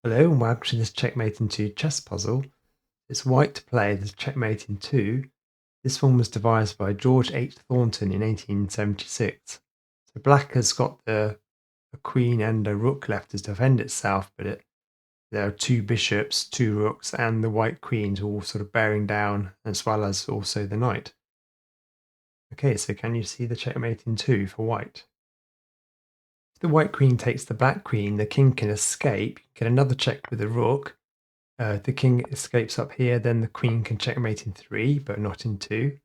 Hello and welcome to this checkmate in 2 chess puzzle. It's white to play the checkmate in 2. This one was devised by George H Thornton in 1876. So black has got a queen and a rook left to defend itself, but there are 2 bishops, 2 rooks, and the white queens all sort of bearing down, as well as also the knight. Okay, so can you see the checkmate in 2 for white? If the white queen takes the black queen, the king can escape, get another check with the rook. The king escapes up here, then the queen can checkmate in 3, but not in 2.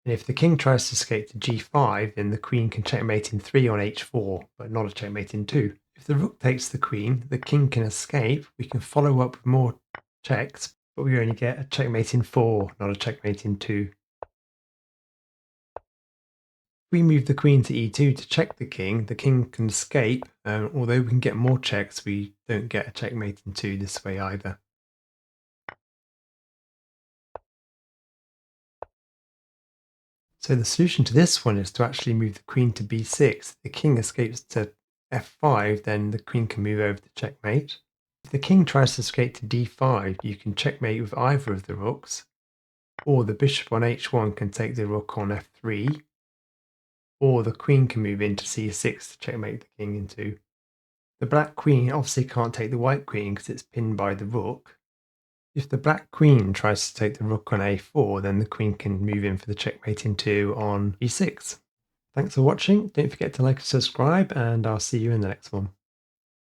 And if the king tries to escape to g5, then the queen can checkmate in 3 on h4, but not a checkmate in 2. If the rook takes the queen, the king can escape. We can follow up with more checks, but we only get a checkmate in 4, not a checkmate in 2. If we move the queen to e2 to check the king can escape. Although we can get more checks, we don't get a checkmate in 2 this way either. So the solution to this one is to actually move the queen to b6. The king escapes to f5, then the queen can move over to checkmate. If the king tries to escape to d5, you can checkmate with either of the rooks, or the bishop on h1 can take the rook on f3, or the queen can move into c6 to checkmate the king into. The black queen obviously can't take the white queen because it's pinned by the rook. If the black queen tries to take the rook on a4, then the queen can move in for the checkmate in 2 on e6. Thanks for watching. Don't forget to like and subscribe, and I'll see you in the next one.